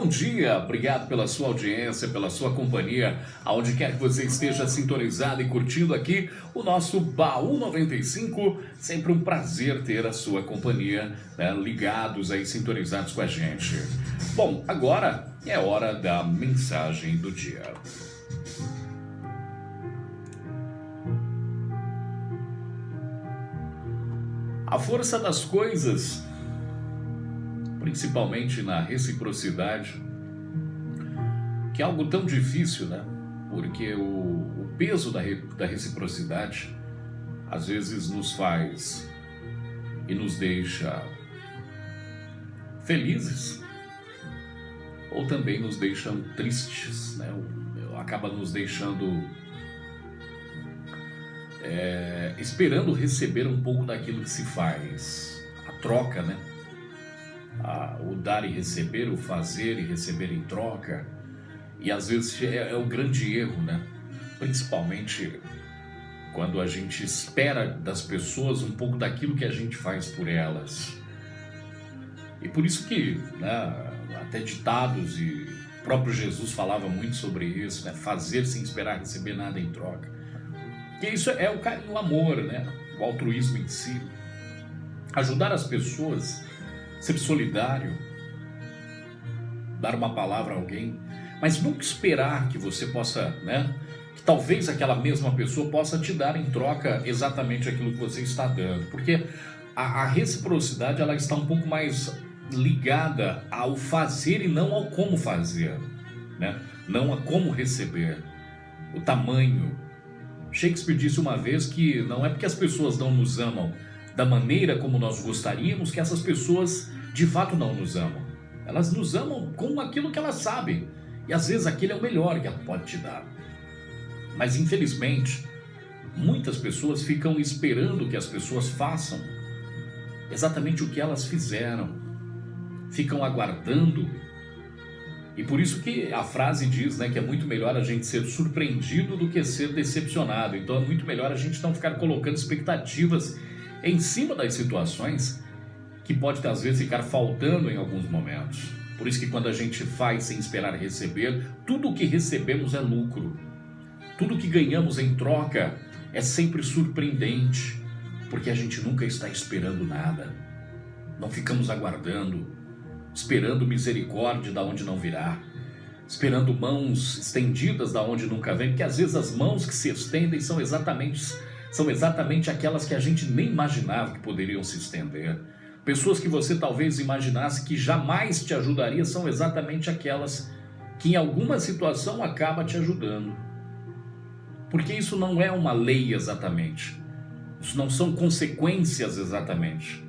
Bom dia, obrigado pela sua audiência, pela sua companhia, aonde quer que você esteja sintonizado e curtindo aqui o nosso Baú 95. Sempre um prazer ter a sua companhia, né, ligados aí, sintonizados com a gente. Bom, agora é hora da mensagem do dia. A força das coisas, principalmente na reciprocidade, que é algo tão difícil, né? Porque o peso da reciprocidade às vezes nos faz e nos deixa felizes ou também nos deixam tristes, né? Acaba nos deixando esperando receber um pouco daquilo que se faz, a troca, né? O dar e receber, o fazer e receber em troca. E às vezes é o grande erro, né? Principalmente quando a gente espera das pessoas um pouco daquilo que a gente faz por elas. E por isso que, né, até ditados e o próprio Jesus falava muito sobre isso, né? Fazer sem esperar receber nada em troca. Que isso é o carinho, o amor, né? O altruísmo em si. Ajudar as pessoas, ser solidário, dar uma palavra a alguém, mas nunca esperar que você possa, né? Que talvez aquela mesma pessoa possa te dar em troca exatamente aquilo que você está dando. Porque a reciprocidade, ela está um pouco mais ligada ao fazer e não ao como fazer, né? Não a como receber, o tamanho. Shakespeare disse uma vez que não é porque as pessoas não nos amam da maneira como nós gostaríamos que essas pessoas de fato não nos amam. Elas nos amam com aquilo que elas sabem. E às vezes aquele é o melhor que ela pode te dar. Mas infelizmente, muitas pessoas ficam esperando que as pessoas façam exatamente o que elas fizeram. Ficam aguardando. E por isso que a frase diz, né, que é muito melhor a gente ser surpreendido do que ser decepcionado. Então é muito melhor a gente não ficar colocando expectativas em cima das situações que pode às vezes ficar faltando em alguns momentos. Por isso que quando a gente faz sem esperar receber, tudo o que recebemos é lucro. Tudo que ganhamos em troca é sempre surpreendente, porque a gente nunca está esperando nada. Não ficamos aguardando, esperando misericórdia da onde não virá, esperando mãos estendidas da onde nunca vem, porque às vezes as mãos que se estendem são exatamente aquelas que a gente nem imaginava que poderiam se estender. Pessoas que você talvez imaginasse que jamais te ajudaria são exatamente aquelas que em alguma situação acaba te ajudando. Porque isso não é uma lei exatamente. Isso não são consequências exatamente.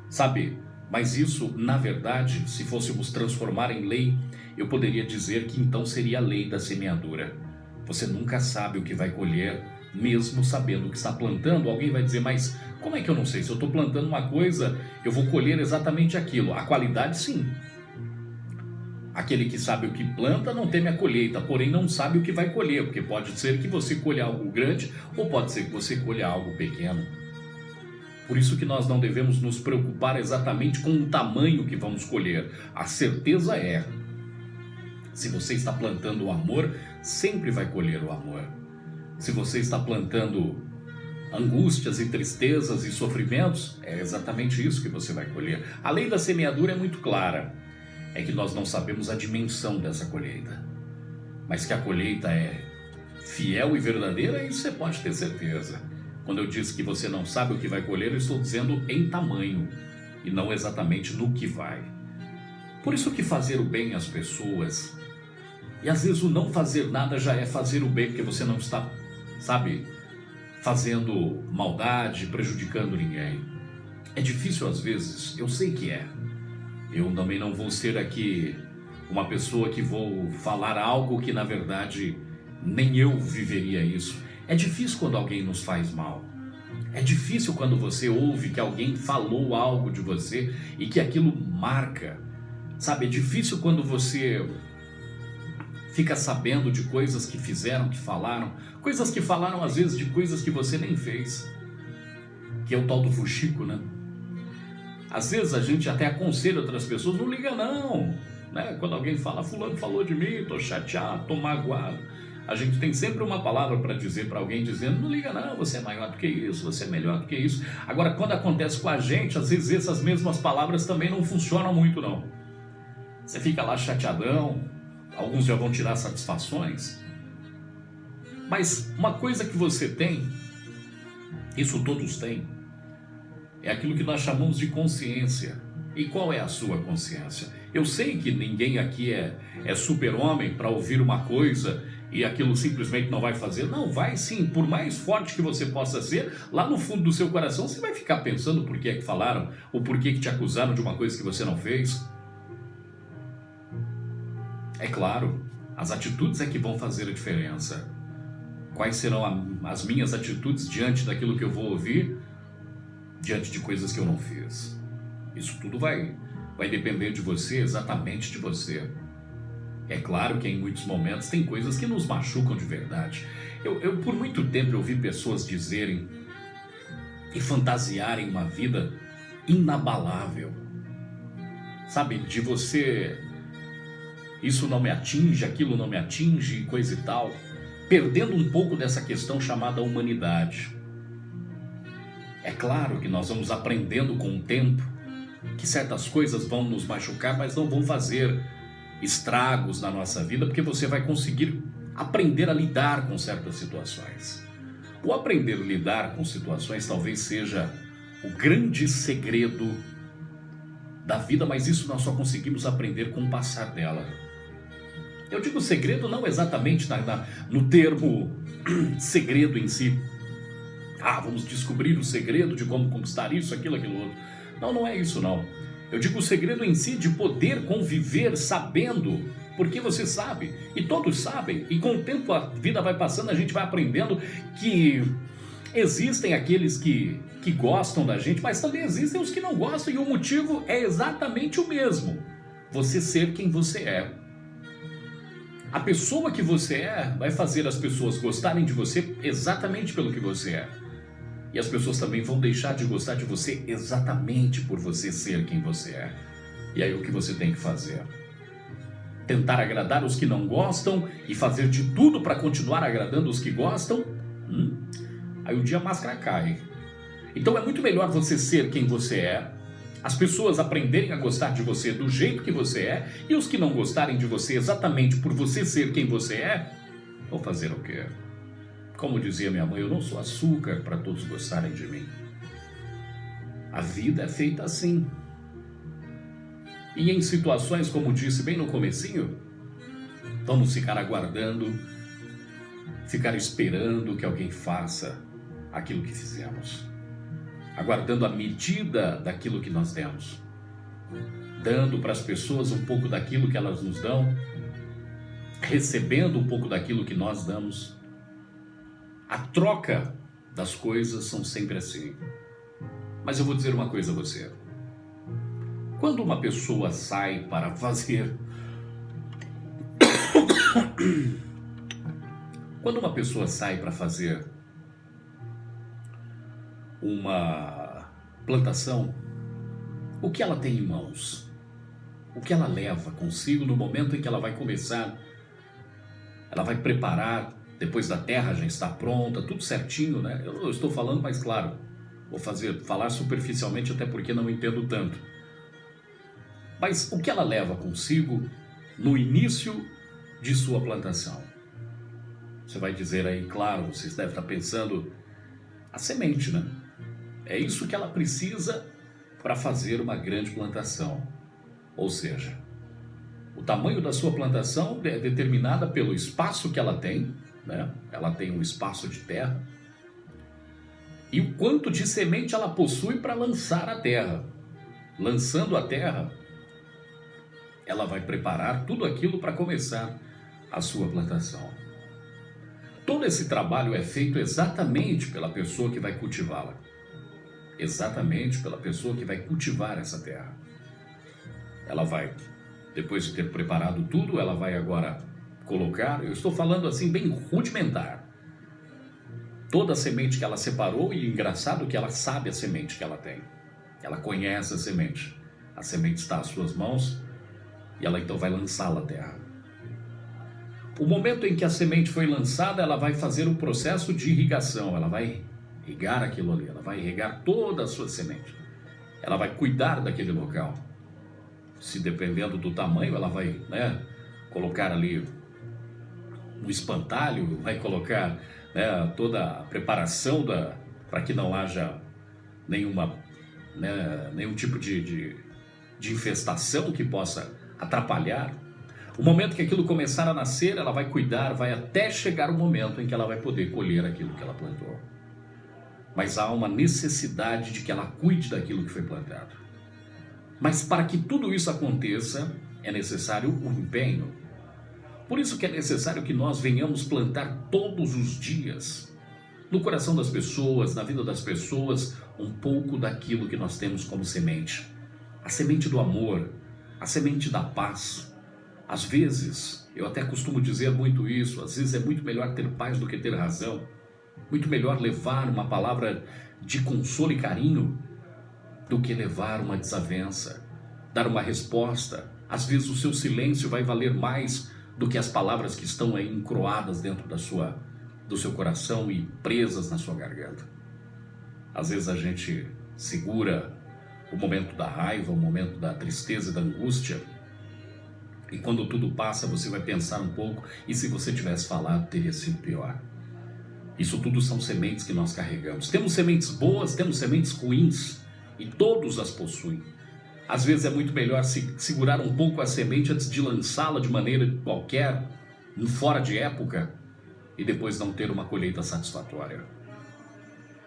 Sabe? Mas isso, na verdade, se fôssemos transformar em lei, eu poderia dizer que então seria a lei da semeadura. Você nunca sabe o que vai colher, mesmo sabendo o que está plantando. Alguém vai dizer, mas como é que eu não sei? Se eu estou plantando uma coisa, eu vou colher exatamente aquilo. A qualidade, sim. Aquele que sabe o que planta não teme a colheita, porém não sabe o que vai colher, porque pode ser que você colha algo grande ou pode ser que você colha algo pequeno. Por isso que nós não devemos nos preocupar exatamente com o tamanho que vamos colher. A certeza é, se você está plantando o amor, sempre vai colher o amor. Se você está plantando angústias e tristezas e sofrimentos, é exatamente isso que você vai colher. A lei da semeadura é muito clara. É que nós não sabemos a dimensão dessa colheita. Mas que a colheita é fiel e verdadeira, isso você pode ter certeza. Quando eu disse que você não sabe o que vai colher, eu estou dizendo em tamanho e não exatamente no que vai. Por isso que fazer o bem às pessoas, e às vezes o não fazer nada já é fazer o bem, porque você não está, sabe, fazendo maldade, prejudicando ninguém. É difícil às vezes, eu sei que é. Eu também não vou ser aqui uma pessoa que vou falar algo que na verdade nem eu viveria isso. É difícil quando alguém nos faz mal. É difícil quando você ouve que alguém falou algo de você e que aquilo marca. Sabe, é difícil quando você fica sabendo de coisas que fizeram, que falaram. Coisas que falaram às vezes de coisas que você nem fez. Que é o tal do fuxico, né? Às vezes a gente até aconselha outras pessoas, não liga não. né? Quando alguém fala, fulano falou de mim, estou chateado, estou magoado, a gente tem sempre uma palavra para dizer para alguém, dizendo, não liga não, você é maior do que isso, você é melhor do que isso. Agora, quando acontece com a gente, às vezes essas mesmas palavras também não funcionam muito não. Você fica lá chateadão, alguns já vão tirar satisfações, mas uma coisa que você tem, isso todos têm, é aquilo que nós chamamos de consciência. E qual é a sua consciência? Eu sei que ninguém aqui é super-homem para ouvir uma coisa e aquilo simplesmente não vai fazer. Não, vai sim. Por mais forte que você possa ser, lá no fundo do seu coração você vai ficar pensando por que é que falaram, ou por que te acusaram de uma coisa que você não fez. É claro, as atitudes é que vão fazer a diferença. Quais serão as minhas atitudes diante daquilo que eu vou ouvir, diante de coisas que eu não fiz? Isso tudo vai depender de você, exatamente de você. É claro que em muitos momentos tem coisas que nos machucam de verdade. Eu por muito tempo eu ouvi pessoas dizerem e fantasiarem uma vida inabalável. Sabe, de você, isso não me atinge, aquilo não me atinge, coisa e tal. Perdendo um pouco dessa questão chamada humanidade. É claro que nós vamos aprendendo com o tempo que certas coisas vão nos machucar, mas não vão fazer estragos na nossa vida, porque você vai conseguir aprender a lidar com certas situações. O aprender a lidar com situações talvez seja o grande segredo da vida, mas isso nós só conseguimos aprender com o passar dela. Eu digo segredo não exatamente no termo segredo em si. Vamos descobrir o segredo de como conquistar isso, aquilo, aquilo outro. Não é isso não. Eu digo o segredo em si de poder conviver sabendo, porque você sabe, e todos sabem, e com o tempo a vida vai passando, a gente vai aprendendo que existem aqueles que gostam da gente, mas também existem os que não gostam, e o motivo é exatamente o mesmo. Você ser quem você é. A pessoa que você é vai fazer as pessoas gostarem de você exatamente pelo que você é. E as pessoas também vão deixar de gostar de você exatamente por você ser quem você é. E aí o que você tem que fazer? Tentar agradar os que não gostam e fazer de tudo para continuar agradando os que gostam? Aí um dia a máscara cai. Então é muito melhor você ser quem você é, as pessoas aprenderem a gostar de você do jeito que você é, e os que não gostarem de você exatamente por você ser quem você é, vão fazer o quê? Como dizia minha mãe, eu não sou açúcar para todos gostarem de mim. A vida é feita assim. E em situações, como disse bem no comecinho, vamos ficar aguardando, ficar esperando que alguém faça aquilo que fizemos. Aguardando a medida daquilo que nós demos. Dando para as pessoas um pouco daquilo que elas nos dão. Recebendo um pouco daquilo que nós damos. A troca das coisas são sempre assim. Mas eu vou dizer uma coisa a você. Quando uma pessoa sai para fazer... Quando uma pessoa sai para fazer uma plantação, o que ela tem em mãos? O que ela leva consigo no momento em que ela vai começar? Ela vai preparar... Depois da terra já está pronta, tudo certinho, né? Eu estou falando, mas claro, vou falar superficialmente, até porque não entendo tanto. Mas o que ela leva consigo no início de sua plantação? Você vai dizer aí, claro, vocês devem estar pensando, a semente, né? É isso que ela precisa para fazer uma grande plantação. Ou seja, o tamanho da sua plantação é determinada pelo espaço que ela tem, né? Ela tem um espaço de terra e o quanto de semente ela possui para lançar a terra. Lançando a terra, ela vai preparar tudo aquilo para começar a sua plantação. Todo esse trabalho é feito exatamente pela pessoa que vai cultivá-la. Exatamente pela pessoa que vai cultivar essa terra. Ela vai, depois de ter preparado tudo, ela vai agora colocar, eu estou falando assim bem rudimentar, toda a semente que ela separou, e engraçado que ela sabe a semente que ela tem, ela conhece a semente está às suas mãos, e ela então vai lançá-la à terra. O momento em que a semente foi lançada, ela vai fazer um processo de irrigação, ela vai regar aquilo ali, ela vai regar toda a sua semente, ela vai cuidar daquele local. Se dependendo do tamanho, ela vai, colocar ali um espantalho, vai colocar, toda a preparação para que não haja nenhum tipo de infestação que possa atrapalhar. O momento que aquilo começar a nascer, ela vai cuidar, vai até chegar o momento em que ela vai poder colher aquilo que ela plantou. Mas há uma necessidade de que ela cuide daquilo que foi plantado. Mas para que tudo isso aconteça, é necessário o empenho. Por isso que é necessário que nós venhamos plantar todos os dias, no coração das pessoas, na vida das pessoas, um pouco daquilo que nós temos como semente. A semente do amor, a semente da paz. Às vezes, eu até costumo dizer muito isso, às vezes é muito melhor ter paz do que ter razão. Muito melhor levar uma palavra de consolo e carinho do que levar uma desavença, dar uma resposta. Às vezes o seu silêncio vai valer mais do que as palavras que estão aí encroadas dentro do seu coração e presas na sua garganta. Às vezes a gente segura o momento da raiva, o momento da tristeza e da angústia, e quando tudo passa você vai pensar um pouco, e se você tivesse falado teria sido pior. Isso tudo são sementes que nós carregamos. Temos sementes boas, temos sementes ruins, e todos as possuem. Às vezes é muito melhor segurar um pouco a semente antes de lançá-la de maneira qualquer, fora de época, e depois não ter uma colheita satisfatória.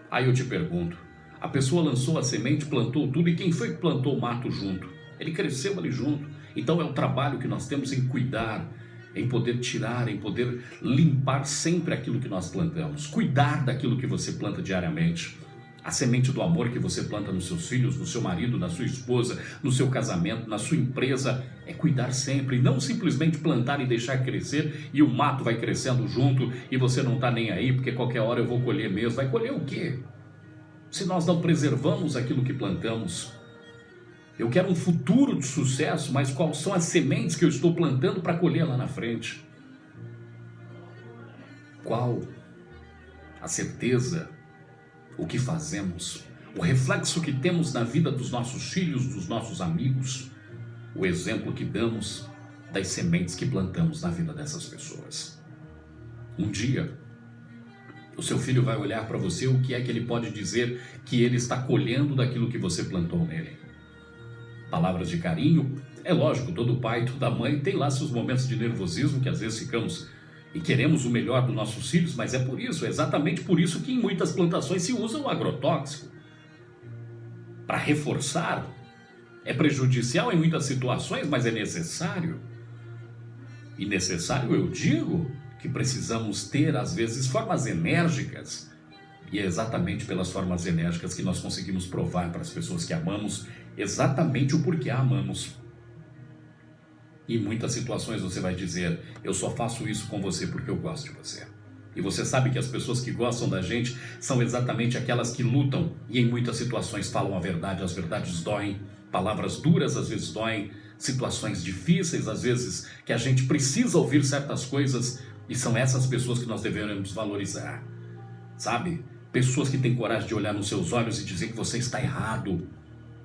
Aí eu te pergunto, a pessoa lançou a semente, plantou tudo, e quem foi que plantou o mato junto? Ele cresceu ali junto. Então é o trabalho que nós temos em cuidar, em poder tirar, em poder limpar sempre aquilo que nós plantamos. Cuidar daquilo que você planta diariamente. A semente do amor que você planta nos seus filhos, no seu marido, na sua esposa, no seu casamento, na sua empresa, é cuidar sempre, não simplesmente plantar e deixar crescer e o mato vai crescendo junto e você não está nem aí, porque qualquer hora eu vou colher mesmo. Vai colher o quê? Se nós não preservamos aquilo que plantamos. Eu quero um futuro de sucesso, mas quais são as sementes que eu estou plantando para colher lá na frente? Qual a certeza? O que fazemos, o reflexo que temos na vida dos nossos filhos, dos nossos amigos, o exemplo que damos das sementes que plantamos na vida dessas pessoas. Um dia, o seu filho vai olhar para você, o que é que ele pode dizer que ele está colhendo daquilo que você plantou nele? Palavras de carinho, é lógico, todo pai, toda mãe tem lá seus momentos de nervosismo que às vezes ficamos e queremos o melhor dos nossos filhos, mas é exatamente por isso que em muitas plantações se usa o agrotóxico. Para reforçar, é prejudicial em muitas situações, mas é necessário. E necessário eu digo que precisamos ter às vezes formas enérgicas, e é exatamente pelas formas enérgicas que nós conseguimos provar para as pessoas que amamos exatamente o porquê a amamos. Em muitas situações você vai dizer, eu só faço isso com você porque eu gosto de você. E você sabe que as pessoas que gostam da gente são exatamente aquelas que lutam e em muitas situações falam a verdade, as verdades doem, palavras duras às vezes doem, situações difíceis às vezes que a gente precisa ouvir certas coisas e são essas pessoas que nós devemos valorizar. Sabe? Pessoas que têm coragem de olhar nos seus olhos e dizer que você está errado.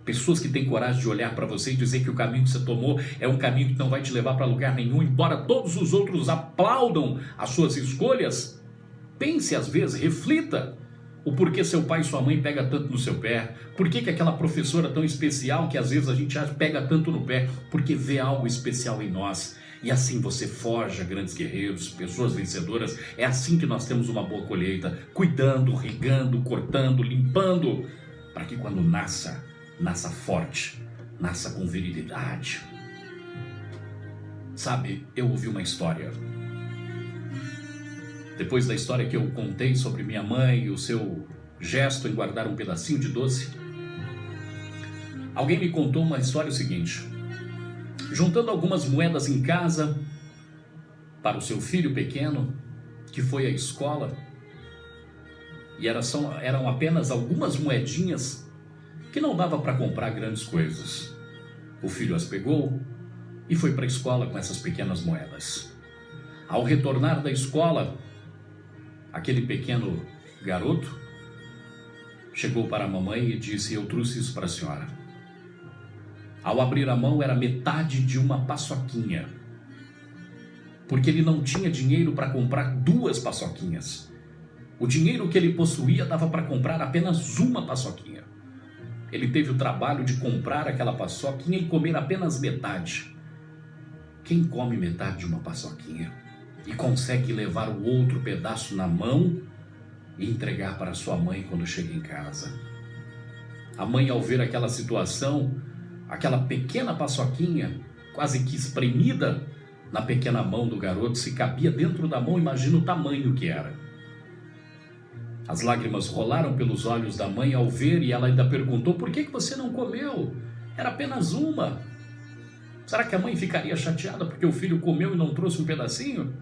Pessoas que têm coragem de olhar para você e dizer que o caminho que você tomou é um caminho que não vai te levar para lugar nenhum, embora todos os outros aplaudam as suas escolhas. Pense às vezes, reflita o porquê seu pai e sua mãe pegam tanto no seu pé, por que aquela professora tão especial que às vezes a gente pega tanto no pé, porque vê algo especial em nós. E assim você forja grandes guerreiros, pessoas vencedoras. É assim que nós temos uma boa colheita, cuidando, regando, cortando, limpando, para que quando nasça forte, nasça com virilidade. Sabe, eu ouvi uma história. Depois da história que eu contei sobre minha mãe e o seu gesto em guardar um pedacinho de doce, alguém me contou uma história seguinte. Juntando algumas moedas em casa para o seu filho pequeno, que foi à escola, e eram apenas algumas moedinhas que não dava para comprar grandes coisas. O filho as pegou, e foi para a escola com essas pequenas moedas. Ao retornar da escola, aquele pequeno garoto chegou para a mamãe e disse: eu trouxe isso para a senhora. Ao abrir a mão, era metade de uma paçoquinha, porque ele não tinha dinheiro para comprar 2 paçoquinhas. O dinheiro que ele possuía dava para comprar apenas uma paçoquinha. Ele teve o trabalho de comprar aquela paçoquinha e comer apenas metade. Quem come metade de uma paçoquinha e consegue levar o outro pedaço na mão e entregar para sua mãe quando chega em casa? A mãe, ao ver aquela situação, aquela pequena paçoquinha, quase que espremida na pequena mão do garoto, se cabia dentro da mão, imagina o tamanho que era. As lágrimas rolaram pelos olhos da mãe ao ver, e ela ainda perguntou: por que você não comeu? Era apenas uma. Será que a mãe ficaria chateada porque o filho comeu e não trouxe um pedacinho?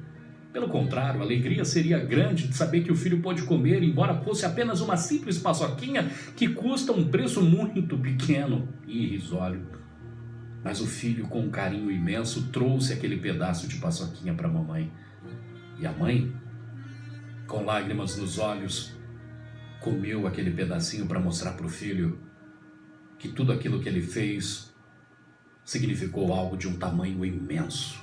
Pelo contrário, a alegria seria grande de saber que o filho pôde comer, embora fosse apenas uma simples paçoquinha que custa um preço muito pequeno e irrisório. Mas o filho, com um carinho imenso, trouxe aquele pedaço de paçoquinha para a mamãe. E a mãe, com lágrimas nos olhos, comeu aquele pedacinho para mostrar para o filho que tudo aquilo que ele fez significou algo de um tamanho imenso.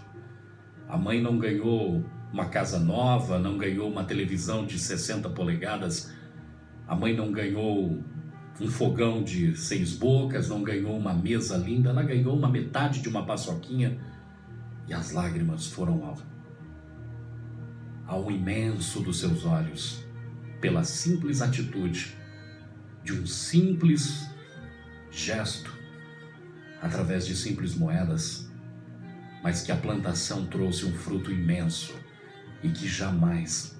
A mãe não ganhou uma casa nova, não ganhou uma televisão de 60 polegadas, a mãe não ganhou um fogão de 6 bocas, não ganhou uma mesa linda, ela ganhou uma metade de uma paçoquinha, e as lágrimas foram ao imenso dos seus olhos, pela simples atitude de um simples gesto, através de simples moedas, mas que a plantação trouxe um fruto imenso e que jamais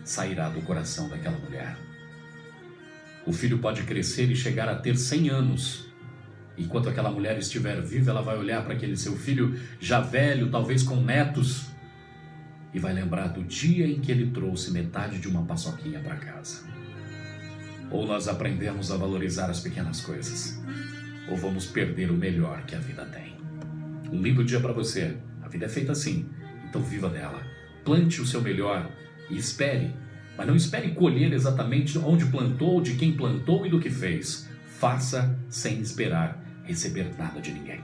sairá do coração daquela mulher. O filho pode crescer e chegar a ter 100 anos. Enquanto aquela mulher estiver viva, ela vai olhar para aquele seu filho já velho, talvez com netos, e vai lembrar do dia em que ele trouxe metade de uma paçoquinha para casa. Ou nós aprendemos a valorizar as pequenas coisas, ou vamos perder o melhor que a vida tem. Um lindo dia para você. A vida é feita assim, então viva dela. Plante o seu melhor e espere, mas não espere colher exatamente onde plantou, de quem plantou e do que fez. Faça sem esperar receber nada de ninguém.